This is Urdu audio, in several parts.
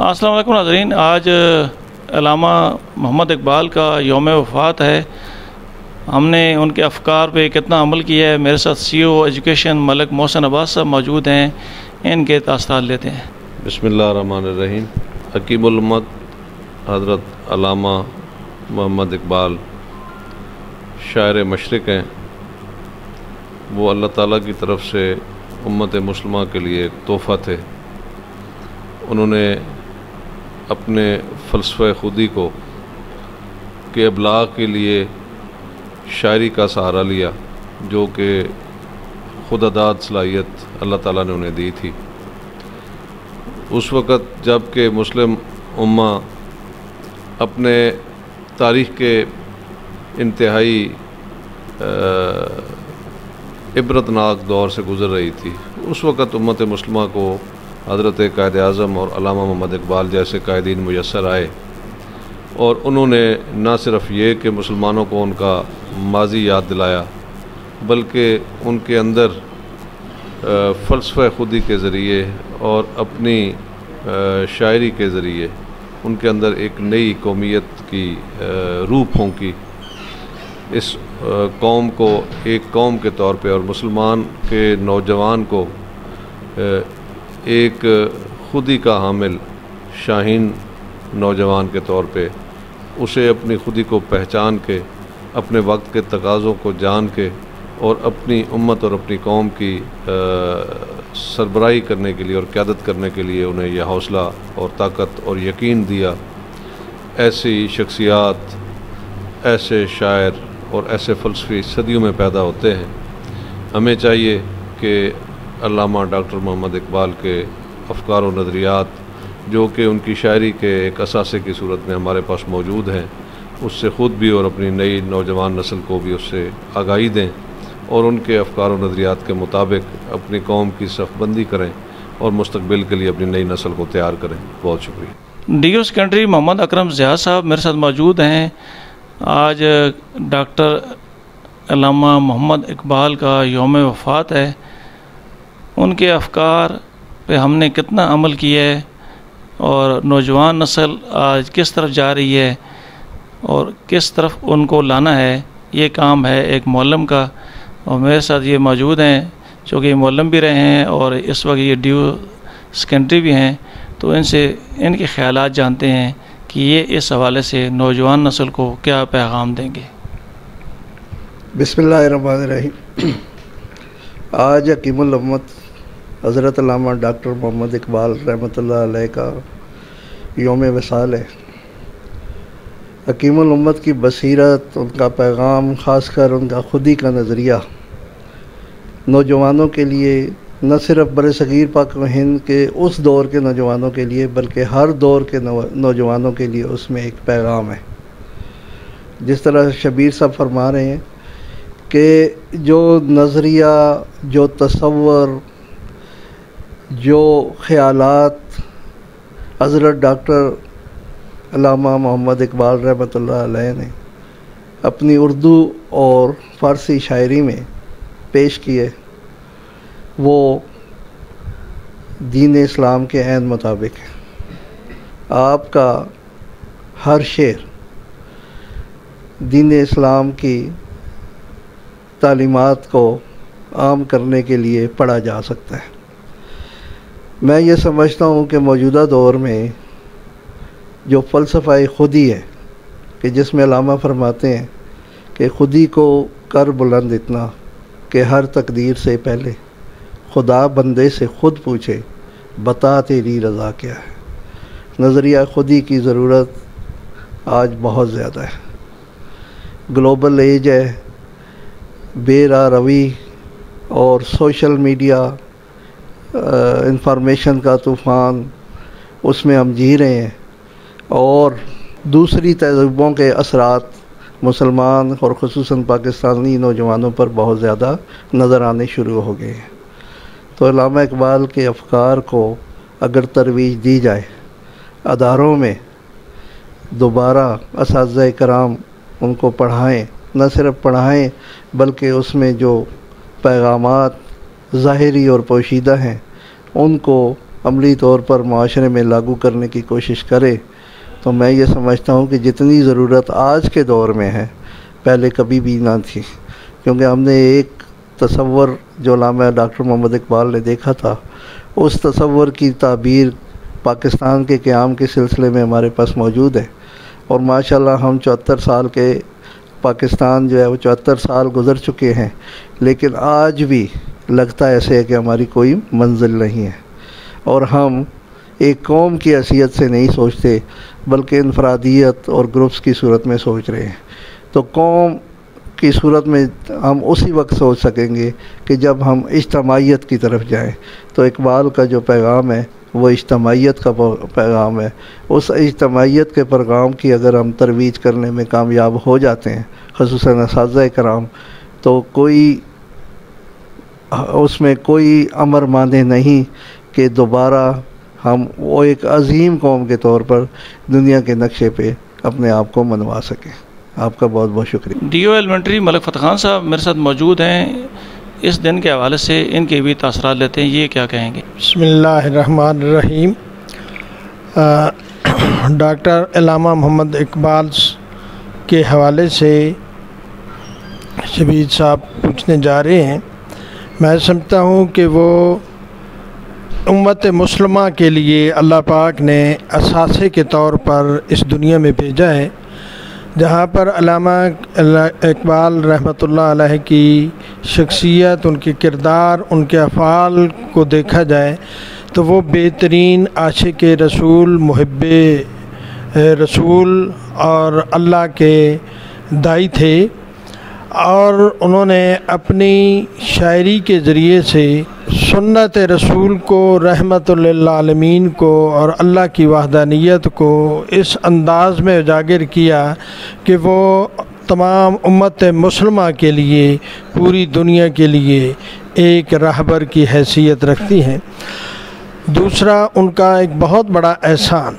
السلام علیکم ناظرین، آج علامہ محمد اقبال کا یوم وفات ہے۔ ہم نے ان کے افکار پہ کتنا عمل کیا ہے۔ میرے ساتھ CEO ایجوکیشن ملک محسن عباس صاحب موجود ہیں، ان کے تاثرات لیتے ہیں۔ بسم اللہ الرحمن الرحیم۔ حکیم الامت حضرت علامہ محمد اقبال شاعر مشرق ہیں۔ وہ اللہ تعالیٰ کی طرف سے امت مسلمہ کے لیے ایک تحفہ تھے۔ انہوں نے اپنے فلسفہ خودی کو کے ابلاغ کے لیے شاعری کا سہارا لیا، جو کہ خود اداد صلاحیت اللہ تعالیٰ نے انہیں دی تھی۔ اس وقت جب کہ مسلم امہ اپنے تاریخ کے انتہائی عبرتناک دور سے گزر رہی تھی، اس وقت امت مسلمہ کو حضرت قائد اعظم اور علامہ محمد اقبال جیسے قائدین میسر آئے، اور انہوں نے نہ صرف یہ کہ مسلمانوں کو ان کا ماضی یاد دلایا، بلکہ ان کے اندر فلسفہ خودی کے ذریعے اور اپنی شاعری کے ذریعے ان کے اندر ایک نئی قومیت کی روح پھونکی۔ اس قوم کو ایک قوم کے طور پہ اور مسلمان کے نوجوان کو ایک خودی کا حامل شاہین نوجوان کے طور پہ اسے اپنی خودی کو پہچان کے، اپنے وقت کے تقاضوں کو جان کے، اور اپنی امت اور اپنی قوم کی سربراہی کرنے کے لیے اور قیادت کرنے کے لیے انہیں یہ حوصلہ اور طاقت اور یقین دیا۔ ایسی شخصیات، ایسے شاعر اور ایسے فلسفی صدیوں میں پیدا ہوتے ہیں۔ ہمیں چاہیے کہ علامہ ڈاکٹر محمد اقبال کے افکار و نظریات، جو کہ ان کی شاعری کے ایک اثاثے کی صورت میں ہمارے پاس موجود ہیں، اس سے خود بھی اور اپنی نئی نوجوان نسل کو بھی اس سے آگاہی دیں، اور ان کے افکار و نظریات کے مطابق اپنی قوم کی صف بندی کریں اور مستقبل کے لیے اپنی نئی نسل کو تیار کریں۔ بہت شکریہ۔ DO سیکنڈری محمد اکرم ضیاء صاحب میرے ساتھ موجود ہیں۔ آج ڈاکٹر علامہ محمد اقبال کا یوم وفات ہے۔ ان کے افکار پہ ہم نے کتنا عمل کیا ہے، اور نوجوان نسل آج کس طرف جا رہی ہے اور کس طرف ان کو لانا ہے، یہ کام ہے ایک معلم کا۔ اور میرے ساتھ یہ موجود ہیں جو کہ معلم بھی رہے ہیں اور اس وقت یہ DO سیکنڈری بھی ہیں، تو ان سے ان کے خیالات جانتے ہیں کہ یہ اس حوالے سے نوجوان نسل کو کیا پیغام دیں گے۔ بسم اللہ الرحمن الرحیم۔ آج حکیم الامت حضرت علامہ ڈاکٹر محمد اقبال رحمۃ اللہ علیہ کا یوم وصال ہے۔ حکیم الامت کی بصیرت، ان کا پیغام، خاص کر ان کا خودی کا نظریہ نوجوانوں کے لیے، نہ صرف برصغیر پاک و ہند کے اس دور کے نوجوانوں کے لیے بلکہ ہر دور کے نوجوانوں کے لیے اس میں ایک پیغام ہے۔ جس طرح شبیر صاحب فرما رہے ہیں کہ جو نظریہ، جو تصور، جو خیالات حضرت ڈاکٹر علامہ محمد اقبال رحمۃ اللہ علیہ نے اپنی اردو اور فارسی شاعری میں پیش کیے، وہ دین اسلام کے عین مطابق ہے۔ آپ کا ہر شعر دین اسلام کی تعلیمات کو عام کرنے کے لیے پڑھا جا سکتا ہے۔ میں یہ سمجھتا ہوں کہ موجودہ دور میں جو فلسفہ خودی ہے، کہ جس میں علامہ فرماتے ہیں کہ خودی کو کر بلند اتنا کہ ہر تقدیر سے پہلے خدا بندے سے خود پوچھے بتا تیری رضا کیا ہے۔ نظریہ خودی کی ضرورت آج بہت زیادہ ہے۔ گلوبل ایج ہے، بے راہ روی اور سوشل میڈیا، انفارمیشن کا طوفان، اس میں ہم جی رہے ہیں، اور دوسری تہذیبوں کے اثرات مسلمان اور خصوصاً پاکستانی نوجوانوں پر بہت زیادہ نظر آنے شروع ہو گئے ہیں۔ تو علامہ اقبال کے افکار کو اگر ترویج دی جائے، اداروں میں دوبارہ اساتذہ کرام ان کو پڑھائیں، نہ صرف پڑھائیں بلکہ اس میں جو پیغامات ظاہری اور پوشیدہ ہیں ان کو عملی طور پر معاشرے میں لاگو کرنے کی کوشش کرے تو میں یہ سمجھتا ہوں کہ جتنی ضرورت آج کے دور میں ہے پہلے کبھی بھی نہ تھی، کیونکہ ہم نے ایک تصور جو علامہ ڈاکٹر محمد اقبال نے دیکھا تھا، اس تصور کی تعبیر پاکستان کے قیام کے سلسلے میں ہمارے پاس موجود ہے، اور ماشاءاللہ ہم 74 سال کے پاکستان جو ہے وہ 74 سال گزر چکے ہیں، لیکن آج بھی لگتا ایسے ہے کہ ہماری کوئی منزل نہیں ہے، اور ہم ایک قوم کی حیثیت سے نہیں سوچتے بلکہ انفرادیت اور گروپس کی صورت میں سوچ رہے ہیں۔ تو قوم کی صورت میں ہم اسی وقت سوچ سکیں گے کہ جب ہم اجتماعیت کی طرف جائیں۔ تو اقبال کا جو پیغام ہے وہ اجتماعیت کا پیغام ہے۔ اس اجتماعیت کے پیغام کی اگر ہم ترویج کرنے میں کامیاب ہو جاتے ہیں، خصوصاً اساتذہ کرام، تو اس میں کوئی امر مانے نہیں کہ دوبارہ ہم وہ ایک عظیم قوم کے طور پر دنیا کے نقشے پہ اپنے آپ کو منوا سکیں۔ آپ کا بہت بہت شکریہ۔ ڈی او ایلیمنٹری ملک فتح خان صاحب میرے ساتھ موجود ہیں، اس دن کے حوالے سے ان کے بھی تاثرات لیتے ہیں، یہ کیا کہیں گے؟ بسم اللہ الرحمن الرحیم۔ ڈاکٹر علامہ محمد اقبال کے حوالے سے شبیر صاحب پوچھنے جا رہے ہیں۔ میں سمجھتا ہوں کہ وہ امت مسلمہ کے لیے اللہ پاک نے اثاثے کے طور پر اس دنیا میں بھیجا ہے، جہاں پر علامہ اقبال رحمۃ اللہ علیہ کی شخصیت، ان کے کردار، ان کے افعال کو دیکھا جائے تو وہ بہترین عاشق رسول، محب رسول اور اللہ کے داعی تھے، اور انہوں نے اپنی شاعری کے ذریعے سے سنت رسول کو، رحمت للعالمین کو اور اللہ کی وحدانیت کو اس انداز میں اجاگر کیا کہ وہ تمام امت مسلمہ کے لیے، پوری دنیا کے لیے ایک راہبر کی حیثیت رکھتی ہیں۔ دوسرا، ان کا ایک بہت بڑا احسان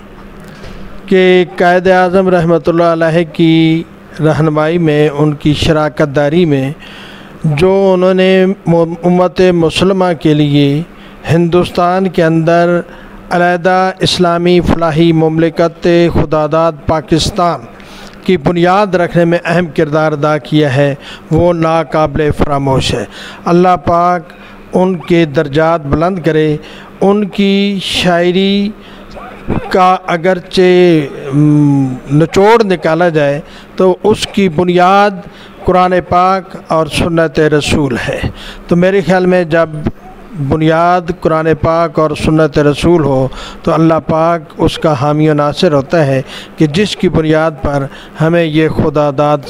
کہ قائد اعظم رحمۃ اللہ علیہ کی رہنمائی میں، ان کی شراکت داری میں، جو انہوں نے امت مسلمہ کے لیے ہندوستان کے اندر علیحدہ اسلامی فلاحی مملکت خداداد پاکستان کی بنیاد رکھنے میں اہم کردار ادا کیا ہے، وہ ناقابل فراموش ہے۔ اللہ پاک ان کے درجات بلند کرے۔ ان کی شاعری کا اگرچہ نچوڑ نکالا جائے تو اس کی بنیاد قرآن پاک اور سنت رسول ہے۔ تو میرے خیال میں جب بنیاد قرآن پاک اور سنت رسول ہو تو اللہ پاک اس کا حامی و ناصر ہوتا ہے کہ جس کی بنیاد پر ہمیں یہ خداداد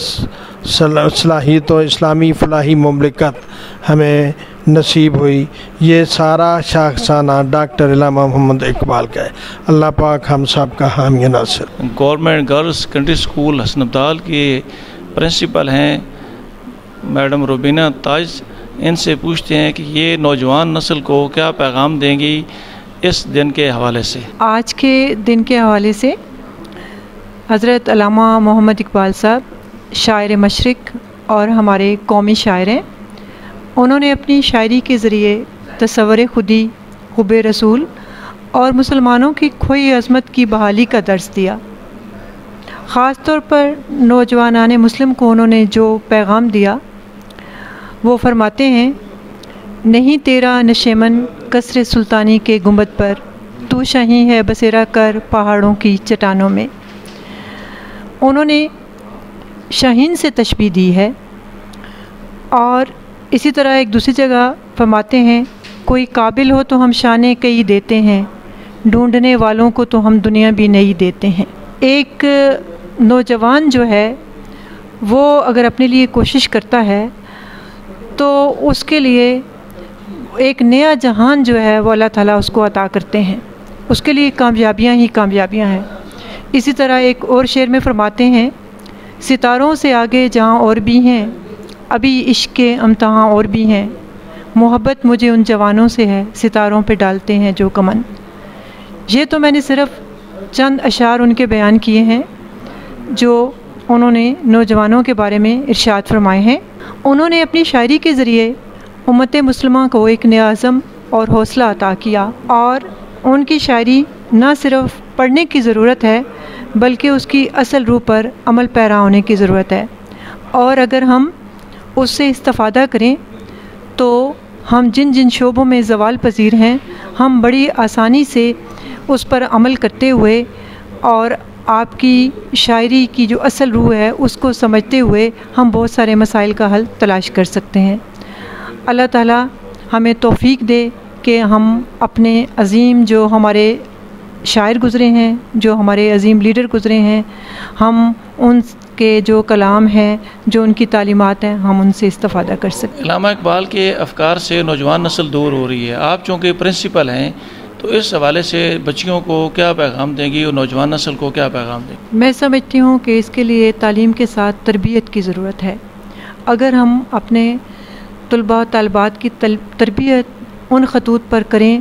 صلاحیت و اسلامی فلاحی مملکت ہمیں نصیب ہوئی۔ یہ سارا شاخسانہ ڈاکٹر علامہ محمد اقبال کا ہے۔ اللہ پاک ہم سب کا حامی و ناصر۔ گورنمنٹ گرلز سیکنڈری اسکول حسن ابدال کی پرنسپل ہیں میڈم روبینہ تاج، ان سے پوچھتے ہیں کہ یہ نوجوان نسل کو کیا پیغام دیں گی اس دن کے حوالے سے؟ آج کے دن کے حوالے سے حضرت علامہ محمد اقبال صاحب شاعر مشرق اور ہمارے قومی شاعر ہیں۔ انہوں نے اپنی شاعری کے ذریعے تصور خودی، حب رسول اور مسلمانوں کی کھوئی عظمت کی بحالی کا درس دیا۔ خاص طور پر نوجوانان مسلم کو انہوں نے جو پیغام دیا وہ فرماتے ہیں، نہیں تیرا نشیمن قصر سلطانی کے گنبد پر، تو شاہی ہے بسیرا کر پہاڑوں کی چٹانوں میں۔ انہوں نے شاہین سے تشبیہ دی ہے، اور اسی طرح ایک دوسری جگہ فرماتے ہیں، کوئی قابل ہو تو ہم شانے کئی دیتے ہیں، ڈھونڈنے والوں کو تو ہم دنیا بھی نہیں دیتے ہیں۔ ایک نوجوان جو ہے وہ اگر اپنے لیے کوشش کرتا ہے تو اس کے لیے ایک نیا جہان جو ہے وہ اللہ تعالیٰ اس کو عطا کرتے ہیں، اس کے لیے کامیابیاں ہی کامیابیاں ہیں۔ اسی طرح ایک اور شعر میں فرماتے ہیں، ستاروں سے آگے جہاں اور بھی ہیں، ابھی عشق کے امتحاں اور بھی ہیں، محبت مجھے ان جوانوں سے ہے، ستاروں پہ ڈالتے ہیں جو کمن۔ یہ تو میں نے صرف چند اشعار ان کے بیان کیے ہیں جو انہوں نے نوجوانوں کے بارے میں ارشاد فرمائے ہیں۔ انہوں نے اپنی شاعری کے ذریعے امت مسلمہ کو ایک نیا عزم اور حوصلہ عطا کیا، اور ان کی شاعری نہ صرف پڑھنے کی ضرورت ہے بلکہ اس کی اصل روح پر عمل پیرا ہونے کی ضرورت ہے، اور اگر ہم اس سے استفادہ کریں تو ہم جن جن شعبوں میں زوال پذیر ہیں ہم بڑی آسانی سے اس پر عمل کرتے ہوئے اور آپ کی شاعری کی جو اصل روح ہے اس کو سمجھتے ہوئے ہم بہت سارے مسائل کا حل تلاش کر سکتے ہیں۔ اللہ تعالیٰ ہمیں توفیق دے کہ ہم اپنے عظیم جو ہمارے شاعر گزرے ہیں، جو ہمارے عظیم لیڈر گزرے ہیں، ہم ان کے جو کلام ہیں، جو ان کی تعلیمات ہیں، ہم ان سے استفادہ کر سکیں۔ علامہ اقبال کے افکار سے نوجوان نسل دور ہو رہی ہے، آپ چونکہ پرنسپل ہیں تو اس حوالے سے بچیوں کو کیا پیغام دیں گی اور نوجوان نسل کو کیا پیغام دیں گی؟ میں سمجھتی ہوں کہ اس کے لیے تعلیم کے ساتھ تربیت کی ضرورت ہے۔ اگر ہم اپنے طلباء و طالبات کی تربیت ان خطوط پر کریں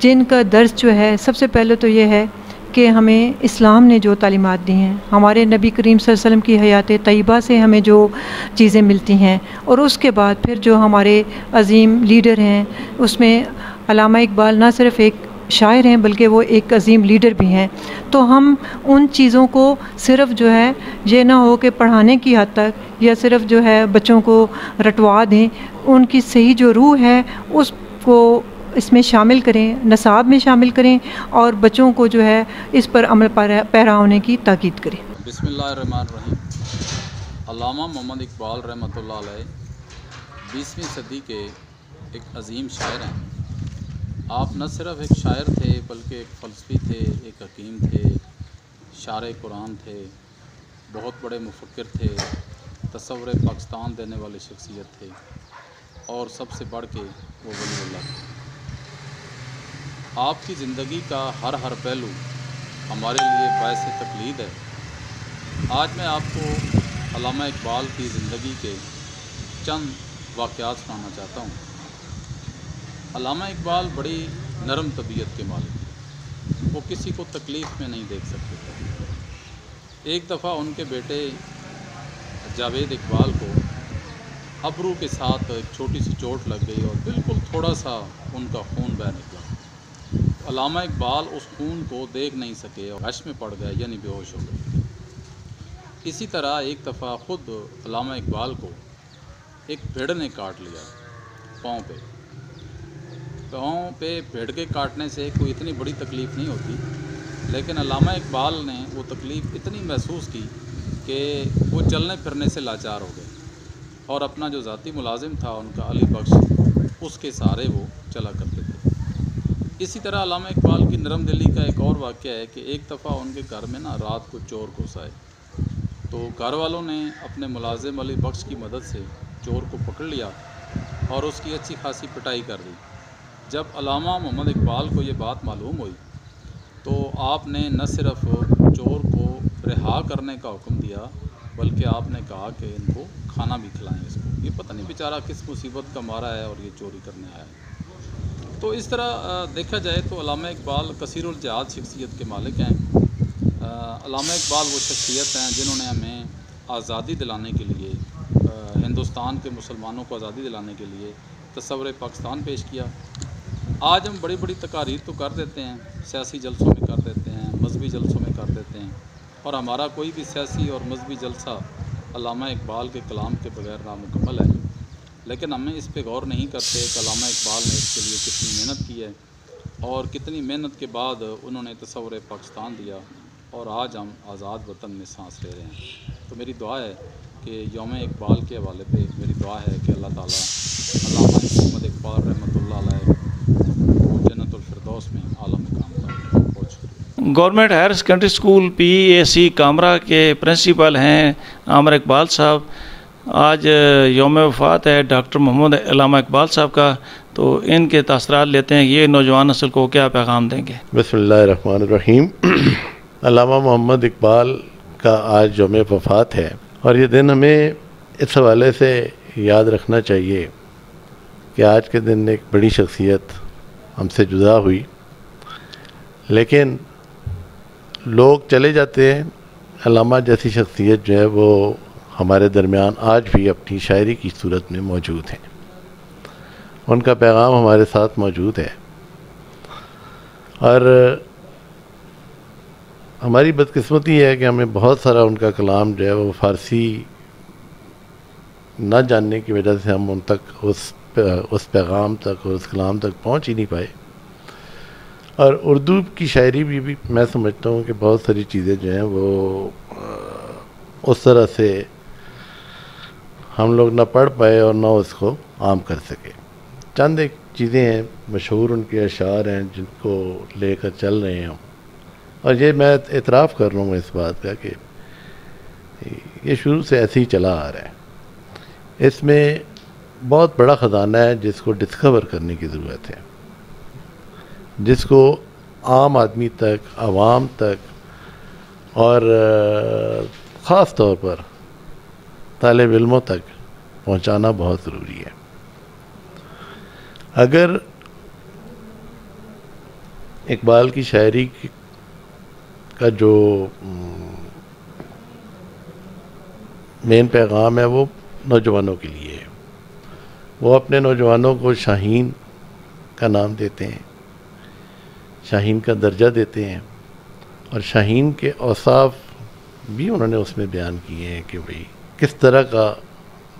جن کا درس جو ہے، سب سے پہلے تو یہ ہے کہ ہمیں اسلام نے جو تعلیمات دی ہیں، ہمارے نبی کریم صلی اللہ علیہ وسلم کی حیات طیبہ سے ہمیں جو چیزیں ملتی ہیں، اور اس کے بعد پھر جو ہمارے عظیم لیڈر ہیں، اس میں علامہ اقبال نہ صرف ایک شاعر ہیں بلکہ وہ ایک عظیم لیڈر بھی ہیں، تو ہم ان چیزوں کو صرف جو ہے یہ نہ ہو کہ پڑھانے کی حد تک یا صرف جو ہے بچوں کو رٹوا دیں، ان کی صحیح جو روح ہے اس کو اس میں شامل کریں، نصاب میں شامل کریں اور بچوں کو جو ہے اس پر عمل پیرا ہونے کی تاکید کریں۔ بسم اللہ الرحمن الرحیم۔ علامہ محمد اقبال رحمۃ اللہ علیہ 20ویں صدی کے ایک عظیم شاعر ہیں۔ آپ نہ صرف ایک شاعر تھے بلکہ ایک فلسفی تھے، ایک حکیم تھے، شارع قرآن تھے، بہت بڑے مفکر تھے، تصور پاکستان دینے والے شخصیت تھے، اور سب سے بڑھ کے وہ ولی اللہ تھے۔ آپ کی زندگی کا ہر پہلو ہمارے لیے باعث تقلید ہے۔ آج میں آپ کو علامہ اقبال کی زندگی کے چند واقعات سنانا چاہتا ہوں۔ علامہ اقبال بڑی نرم طبیعت کے مالک تھے، وہ کسی کو تکلیف میں نہیں دیکھ سکتے تھے۔ ایک دفعہ ان کے بیٹے جاوید اقبال کو ابرو کے ساتھ ایک چھوٹی سی چوٹ لگ گئی اور بالکل تھوڑا سا ان کا خون بہہ نکلا۔ علامہ اقبال اس خون کو دیکھ نہیں سکے اور غش میں پڑ گئے، یعنی بے ہوش ہو گئے۔ اسی طرح ایک دفعہ خود علامہ اقبال کو ایک بھیڑ نے کاٹ لیا پاؤں پہ بھیڑ کے کاٹنے سے کوئی اتنی بڑی تکلیف نہیں ہوتی، لیکن علامہ اقبال نے وہ تکلیف اتنی محسوس کی کہ وہ چلنے پھرنے سے لاچار ہو گئے، اور اپنا جو ذاتی ملازم تھا ان کا علی بخش، اس کے سہارے وہ چلا کرتے تھے۔ اسی طرح علامہ اقبال کی نرم دلی کا ایک اور واقعہ ہے کہ ایک دفعہ ان کے گھر میں رات کو چور گھس آئے، تو گھر والوں نے اپنے ملازم علی بخش کی مدد سے چور کو پکڑ لیا اور اس کی اچھی خاصی پٹائی کر دی۔ جب علامہ محمد اقبال کو یہ بات معلوم ہوئی تو آپ نے نہ صرف چور کو رہا کرنے کا حکم دیا بلکہ آپ نے کہا کہ ان کو کھانا بھی کھلائیں، اس کو یہ پتہ نہیں بیچارہ کس مصیبت کا مارا ہے اور یہ چوری کرنے آیا ہے۔ تو اس طرح دیکھا جائے تو علامہ اقبال کثیر الجہاد شخصیت کے مالک ہیں۔ علامہ اقبال وہ شخصیت ہیں جنہوں نے ہمیں آزادی دلانے کے لیے، ہندوستان کے مسلمانوں کو آزادی دلانے کے لیے تصور پاکستان پیش کیا۔ آج ہم بڑی بڑی تقاریر تو کر دیتے ہیں، سیاسی جلسوں میں کر دیتے ہیں، مذہبی جلسوں میں کر دیتے ہیں، اور ہمارا کوئی بھی سیاسی اور مذہبی جلسہ علامہ اقبال کے کلام کے بغیر نامکمل ہے، لیکن ہمیں اس پہ غور نہیں کرتے کہ علامہ اقبال نے اس کے لیے کتنی محنت کی ہے اور کتنی محنت کے بعد انہوں نے تصور پاکستان دیا، اور آج ہم آزاد وطن میں سانس لے رہے ہیں۔ تو میری دعا ہے کہ یوم اقبال کے حوالے پہ میری دعا ہے کہ اللہ تعالیٰ علامہ محمد اقبال رحمۃ اللہ علیہ کو جنت الفردوس میں اعلیٰ مقام پر پہنچ کر۔ Government higher secondary school PAC Kamra کے پرنسپل ہیں عامر اقبال صاحب۔ آج یوم وفات ہے ڈاکٹر محمد علامہ اقبال صاحب کا، تو ان کے تاثرات لیتے ہیں، یہ نوجوان نسل کو کیا پیغام دیں گے؟ بسم اللہ الرحمن الرحیم۔ علامہ محمد اقبال کا آج یوم وفات ہے، اور یہ دن ہمیں اس حوالے سے یاد رکھنا چاہیے کہ آج کے دن ایک بڑی شخصیت ہم سے جدا ہوئی، لیکن لوگ چلے جاتے ہیں، علامہ جیسی شخصیت جو ہے وہ ہمارے درمیان آج بھی اپنی شاعری کی صورت میں موجود ہیں، ان کا پیغام ہمارے ساتھ موجود ہے۔ اور ہماری بدقسمتی ہے کہ ہمیں بہت سارا ان کا کلام جو ہے وہ فارسی نہ جاننے کی وجہ سے ہم ان تک اس پیغام تک اور اس کلام تک پہنچ ہی نہیں پائے. اور اردو کی شاعری بھی میں سمجھتا ہوں کہ بہت ساری چیزیں جو ہیں وہ اس طرح سے ہم لوگ نہ پڑھ پائے اور نہ اس کو عام کر سکے. چند ایک چیزیں ہیں مشہور ان کے اشعار ہیں جن کو لے کر چل رہے ہیں ہم. اور یہ میں اعتراف کر رہا ہوں اس بات کا کہ یہ شروع سے ایسے ہی چلا آ رہا ہے. اس میں بہت بڑا خزانہ ہے جس کو ڈسکور کرنے کی ضرورت ہے، جس کو عام آدمی تک، عوام تک اور خاص طور پر طالب علموں تک پہنچانا بہت ضروری ہے. اگر اقبال کی شاعری کا جو مین پیغام ہے وہ نوجوانوں کے لیے ہے، وہ اپنے نوجوانوں کو شاہین کا نام دیتے ہیں، شاہین کا درجہ دیتے ہیں، اور شاہین کے اوصاف بھی انہوں نے اس میں بیان کیے ہیں کہ بھئی کس طرح کا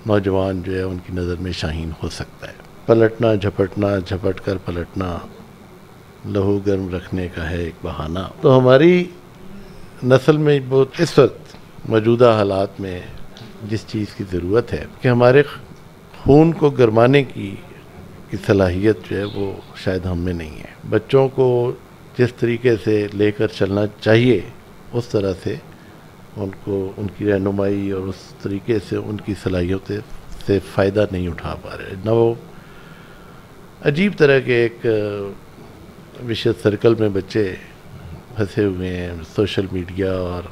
نوجوان جو ہے ان کی نظر میں شاہین ہو سکتا ہے. پلٹنا جھپٹنا، جھپٹ کر پلٹنا، لہو گرم رکھنے کا ہے ایک بہانہ. تو ہماری نسل میں بہت اس وقت موجودہ حالات میں جس چیز کی ضرورت ہے کہ ہمارے خون کو گرمانے کی صلاحیت جو ہے وہ شاید ہم میں نہیں ہے. بچوں کو جس طریقے سے لے کر چلنا چاہیے اس طرح سے ان کو ان کی رہنمائی اور اس طریقے سے ان کی صلاحیتوں سے فائدہ نہیں اٹھا پا رہے. نہ وہ عجیب طرح کے ایک وشیس سرکل میں بچے پھنسے ہوئے ہیں، سوشل میڈیا اور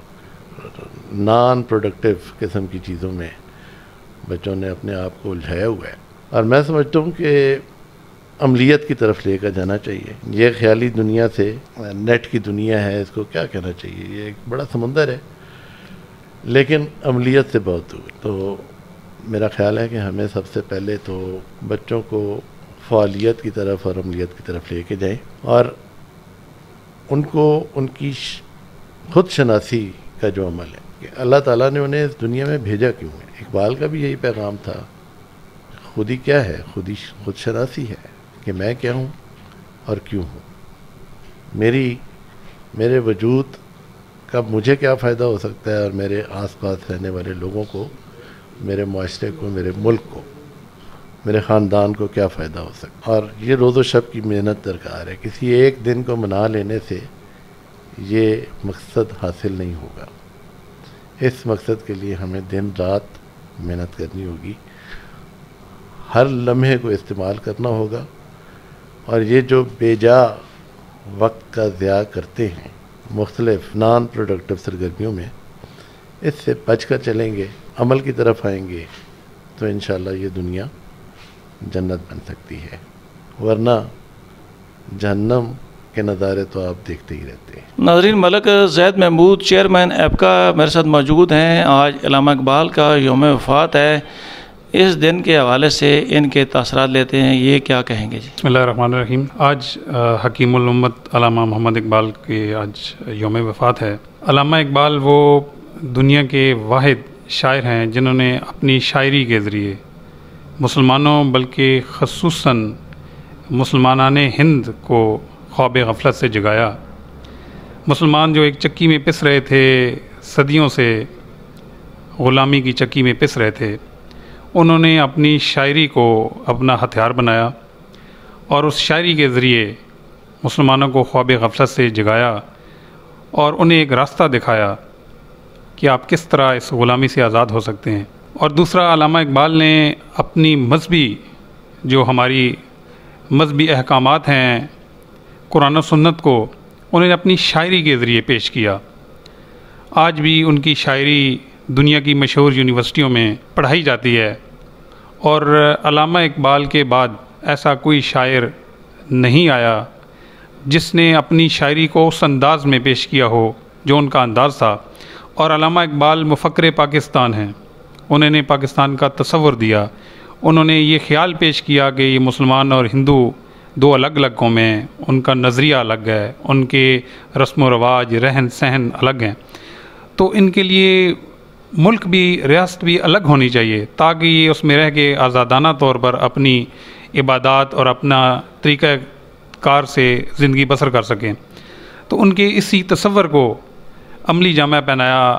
نان پروڈکٹیو قسم کی چیزوں میں بچوں نے اپنے آپ کو الجھایا ہوا ہے. اور میں سمجھتا ہوں کہ عملیت کی طرف لے کر جانا چاہیے. یہ خیالی دنیا سے، نیٹ کی دنیا ہے، اس کو کیا کہنا چاہیے، یہ ایک بڑا سمندر ہے لیکن عملیت سے بہت دور. تو میرا خیال ہے کہ ہمیں سب سے پہلے تو بچوں کو فعالیت کی طرف اور عملیت کی طرف لے کے جائیں اور ان کو ان کی خود شناسی کا جو عمل ہے کہ اللہ تعالیٰ نے انہیں اس دنیا میں بھیجا کیوں ہے. اقبال کا بھی یہی پیغام تھا. خودی کیا ہے؟ خود شناسی ہے کہ میں کیا ہوں اور کیوں ہوں، میرے وجود کا مجھے کیا فائدہ ہو سکتا ہے اور میرے آس پاس رہنے والے لوگوں کو، میرے معاشرے کو، میرے ملک کو، میرے خاندان کو کیا فائدہ ہو سکتا ہے. اور یہ روز و شب کی محنت درکار ہے. کسی ایک دن کو منا لینے سے یہ مقصد حاصل نہیں ہوگا. اس مقصد کے لیے ہمیں دن رات محنت کرنی ہوگی، ہر لمحے کو استعمال کرنا ہوگا. اور یہ جو بے جا وقت کا ضیاع کرتے ہیں مختلف نان پروڈکٹیو سرگرمیوں میں، اس سے بچ کر چلیں گے، عمل کی طرف آئیں گے تو انشاءاللہ یہ دنیا جنت بن سکتی ہے. ورنہ جہنم کے نظارے تو آپ دیکھتے ہی رہتے ہیں. ناظرین، ملک زید محمود چیئرمین ایپکا میرے ساتھ موجود ہیں. آج علامہ اقبال کا یوم وفات ہے. اس دن کے حوالے سے ان کے تاثرات لیتے ہیں، یہ کیا کہیں گے جی؟ بسم اللہ الرحمن الرحیم. آج حکیم الامت علامہ محمد اقبال کے آج یوم وفات ہے. علامہ اقبال وہ دنیا کے واحد شاعر ہیں جنہوں نے اپنی شاعری کے ذریعے مسلمانوں بلکہ خصوصاً مسلمانان ہند کو خواب غفلت سے جگایا. مسلمان جو ایک چکی میں پس رہے تھے، صدیوں سے غلامی کی چکی میں پس رہے تھے، انہوں نے اپنی شاعری کو اپنا ہتھیار بنایا اور اس شاعری کے ذریعے مسلمانوں کو خواب غفلت سے جگایا اور انہیں ایک راستہ دکھایا کہ آپ کس طرح اس غلامی سے آزاد ہو سکتے ہیں. اور دوسرا، علامہ اقبال نے اپنی مذہبی جو ہماری مذہبی احکامات ہیں، قرآن و سنت کو انہوں نے اپنی شاعری کے ذریعے پیش کیا. آج بھی ان کی شاعری دنیا کی مشہور یونیورسٹیوں میں پڑھائی جاتی ہے، اور علامہ اقبال کے بعد ایسا کوئی شاعر نہیں آیا جس نے اپنی شاعری کو اس انداز میں پیش کیا ہو جو ان کا انداز تھا. اور علامہ اقبال مفکر پاکستان ہیں. انہوں نے پاکستان کا تصور دیا. انہوں نے یہ خیال پیش کیا کہ یہ مسلمان اور ہندو دو الگ الگ قومیں ہیں، ان کا نظریہ الگ ہے، ان کے رسم و رواج، رہن سہن الگ ہیں، تو ان کے لیے ملک بھی، ریاست بھی الگ ہونی چاہیے تاکہ یہ اس میں رہ کے آزادانہ طور پر اپنی عبادات اور اپنا طریقہ کار سے زندگی بسر کر سکیں۔ تو ان کے اسی تصور کو عملی جامہ پہنایا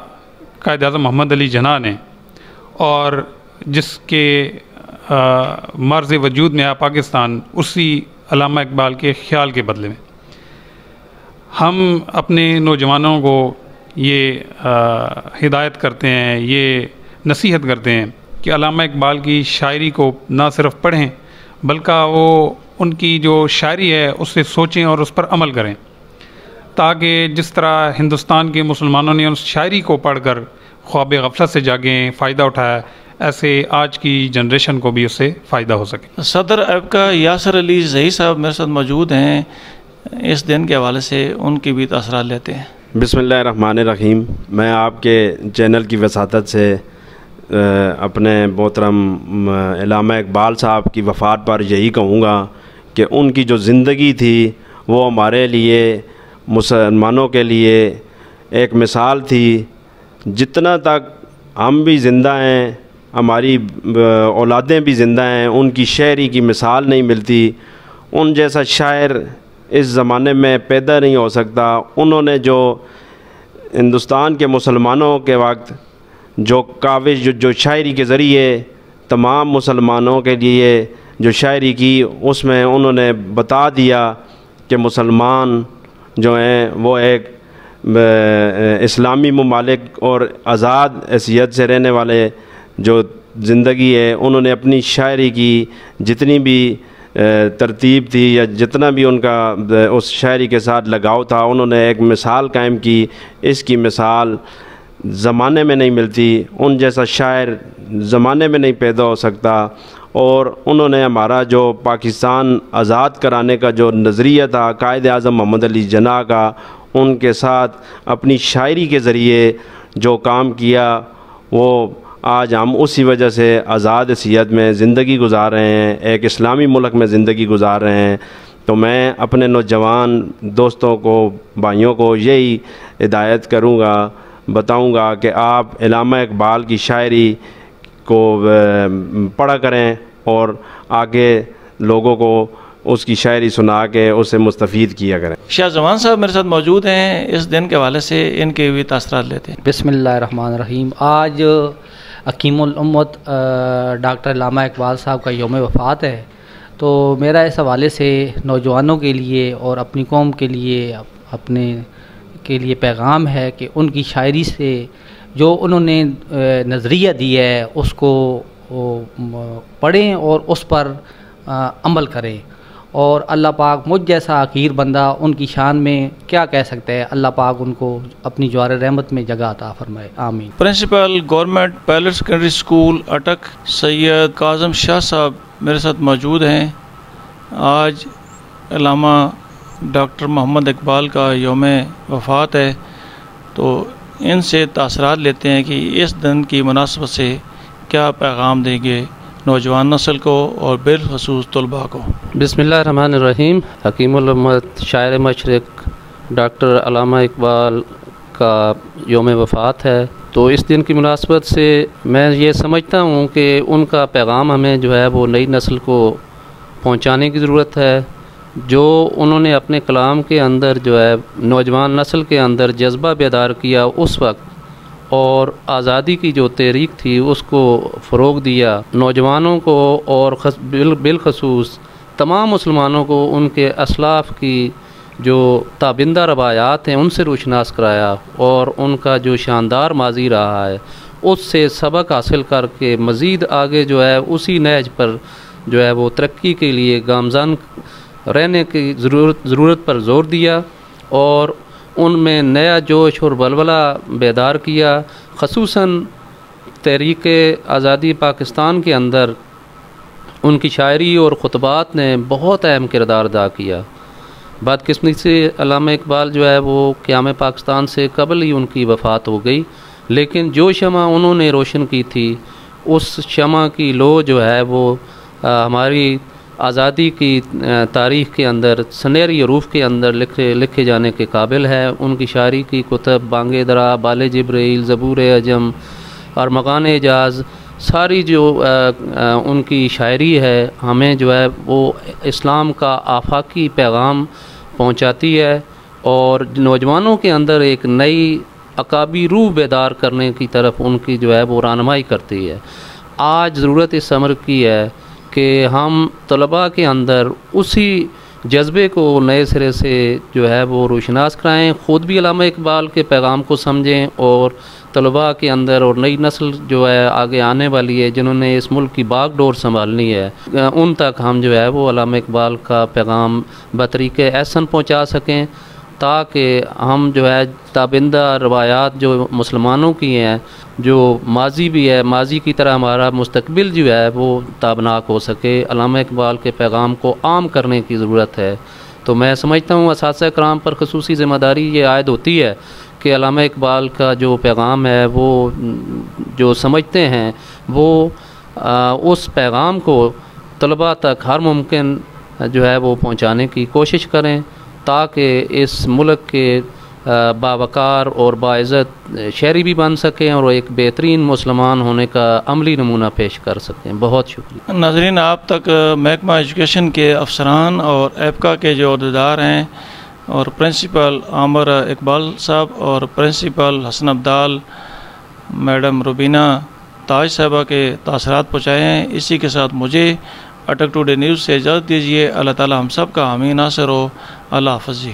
قائد اعظم محمد علی جناح نے، اور جس کے مرز وجود میں آیا پاکستان، اسی علامہ اقبال کے خیال کے بدلے میں ہم اپنے نوجوانوں کو یہ ہدایت کرتے ہیں، یہ نصیحت کرتے ہیں کہ علامہ اقبال کی شاعری کو نہ صرف پڑھیں بلکہ وہ ان کی جو شاعری ہے اس سے سوچیں اور اس پر عمل کریں، تاکہ جس طرح ہندوستان کے مسلمانوں نے اس شاعری کو پڑھ کر خواب غفلت سے جاگیں، فائدہ اٹھایا، ایسے آج کی جنریشن کو بھی اس سے فائدہ ہو سکے۔ صدر ایبکا یاسر علی زئی صاحب میرے ساتھ موجود ہیں، اس دن کے حوالے سے ان کی بھی تاثرات لیتے ہیں۔ بسم اللہ الرحمن الرحیم۔ میں آپ کے چینل کی وساطت سے اپنے محترم علامہ اقبال صاحب کی وفات پر یہی کہوں گا کہ ان کی جو زندگی تھی وہ ہمارے لیے، مسلمانوں کے لیے ایک مثال تھی۔ جتنا تک ہم بھی زندہ ہیں، ہماری اولادیں بھی زندہ ہیں، ان کی شاعری کی مثال نہیں ملتی۔ ان جیسا شاعر اس زمانے میں پیدا نہیں ہو سکتا۔ انہوں نے جو ہندوستان کے مسلمانوں کے وقت جو کاوش جو شاعری کے ذریعے تمام مسلمانوں کے لیے جو شاعری کی، اس میں انہوں نے بتا دیا کہ مسلمان جو ہیں وہ ایک اسلامی ممالک اور آزاد حیثیت سے رہنے والے جو زندگی ہے، انہوں نے اپنی شاعری کی جتنی بھی ترتیب تھی یا جتنا بھی ان کا اس شاعری کے ساتھ لگاؤ تھا، انہوں نے ایک مثال قائم کی۔ اس کی مثال زمانے میں نہیں ملتی، ان جیسا شاعر زمانے میں نہیں پیدا ہو سکتا۔ اور انہوں نے ہمارا جو پاکستان آزاد کرانے کا جو نظریہ تھا قائد اعظم محمد علی جناح کا، ان کے ساتھ اپنی شاعری کے ذریعے جو کام کیا، وہ آج ہم اسی وجہ سے آزاد حیثیت میں زندگی گزار رہے ہیں، ایک اسلامی ملک میں زندگی گزار رہے ہیں۔ تو میں اپنے نوجوان دوستوں کو، بھائیوں کو یہی ہدایت کروں گا، بتاؤں گا کہ آپ علامہ اقبال کی شاعری کو پڑھا کریں اور آگے لوگوں کو اس کی شاعری سنا کے اسے مستفید کیا کریں۔ شاہ زمان صاحب میرے ساتھ موجود ہیں، اس دن کے حوالے سے ان کے بھی تاثرات لیتے ہیں۔ بسم اللہ الرحمن الرحیم۔ آج حکیم الامت ڈاکٹر علامہ اقبال صاحب کا یوم وفات ہے، تو میرا اس حوالے سے نوجوانوں کے لیے اور اپنی قوم کے لیے، اپنے کے لیے پیغام ہے کہ ان کی شاعری سے جو انہوں نے نظریہ دیا ہے اس کو پڑھیں اور اس پر عمل کریں، اور اللہ پاک مجھ جیسا حقیر بندہ ان کی شان میں کیا کہہ سکتا ہے، اللہ پاک ان کو اپنی جوار رحمت میں جگہ عطا فرمائے، آمین۔ Principal government pilot secondary school Attock Syed Kazim Shah Sahib میرے ساتھ موجود ہیں۔ آج علامہ ڈاکٹر محمد اقبال کا یوم وفات ہے، تو ان سے تاثرات لیتے ہیں کہ اس دن کی مناسبت سے کیا پیغام دیں گے نوجوان نسل کو اور بالخصوص طلباء کو۔ بسم اللہ الرحمن الرحیم۔ حکیم الامت شاعر مشرق ڈاکٹر علامہ اقبال کا یوم وفات ہے، تو اس دن کی مناسبت سے میں یہ سمجھتا ہوں کہ ان کا پیغام ہمیں جو ہے وہ نئی نسل کو پہنچانے کی ضرورت ہے۔ جو انہوں نے اپنے کلام کے اندر جو ہے نوجوان نسل کے اندر جذبہ بیدار کیا اس وقت، اور آزادی کی جو تحریک تھی اس کو فروغ دیا، نوجوانوں کو اور بالخصوص تمام مسلمانوں کو ان کے اسلاف کی جو تابندہ روایات ہیں ان سے روشناس کرایا، اور ان کا جو شاندار ماضی رہا ہے اس سے سبق حاصل کر کے مزید آگے جو ہے اسی نہج پر جو ہے وہ ترقی کے لیے گامزن رہنے کی ضرورت پر زور دیا، اور ان میں نیا جوش اور ولولہ بیدار کیا۔ خصوصاً تحریک آزادی پاکستان کے اندر ان کی شاعری اور خطبات نے بہت اہم کردار ادا کیا۔ بدقسمتی سے علامہ اقبال جو ہے وہ قیام پاکستان سے قبل ہی ان کی وفات ہو گئی، لیکن جو شمع انہوں نے روشن کی تھی اس شمع کی لو جو ہے وہ ہماری آزادی کی تاریخ کے اندر سنہری حروف کے اندر لکھے جانے کے قابل ہے۔ ان کی شاعری کی کتب بانگ درا، بال جبریل، زبور عجم اور مغان اعجاز، ساری جو ان کی شاعری ہے ہمیں جو ہے وہ اسلام کا آفاقی پیغام پہنچاتی ہے اور نوجوانوں کے اندر ایک نئی عقابی روح بیدار کرنے کی طرف ان کی جو ہے وہ رہنمائی کرتی ہے۔ آج ضرورت اس امر کی ہے کہ ہم طلباء کے اندر اسی جذبے کو نئے سرے سے جو ہے وہ روشناس کرائیں، خود بھی علامہ اقبال کے پیغام کو سمجھیں اور طلباء کے اندر اور نئی نسل جو ہے آگے آنے والی ہے جنہوں نے اس ملک کی باغ ڈور سنبھالنی ہے، ان تک ہم جو ہے وہ علامہ اقبال کا پیغام بطریق احسن پہنچا سکیں، تاکہ ہم جو ہے تابندہ روایات جو مسلمانوں کی ہیں، جو ماضی بھی ہے، ماضی کی طرح ہمارا مستقبل جو ہے وہ تابناک ہو سکے۔ علامہ اقبال کے پیغام کو عام کرنے کی ضرورت ہے۔ تو میں سمجھتا ہوں اساتذہ کرام پر خصوصی ذمہ داری یہ عائد ہوتی ہے کہ علامہ اقبال کا جو پیغام ہے وہ جو سمجھتے ہیں وہ اس پیغام کو طلباء تک ہر ممکن جو ہے وہ پہنچانے کی کوشش کریں، تاکہ اس ملک کے باوقار اور باعزت شہری بھی بن سکیں اور ایک بہترین مسلمان ہونے کا عملی نمونہ پیش کر سکیں۔ بہت شکریہ۔ ناظرین، آپ تک محکمہ ایجوکیشن کے افسران اور ایپکا کے جو عہدیدار ہیں اور پرنسپل عامر اقبال صاحب اور پرنسپل حسن عبدال میڈم روبینہ تاج صاحبہ کے تاثرات پہنچائے ہیں۔ اسی کے ساتھ مجھے اٹک ٹوڈے نیوز سے اجازت دیجیے۔ اللہ تعالی ہم سب کا حامی ناصر ہو۔ اللہ حافظ جی۔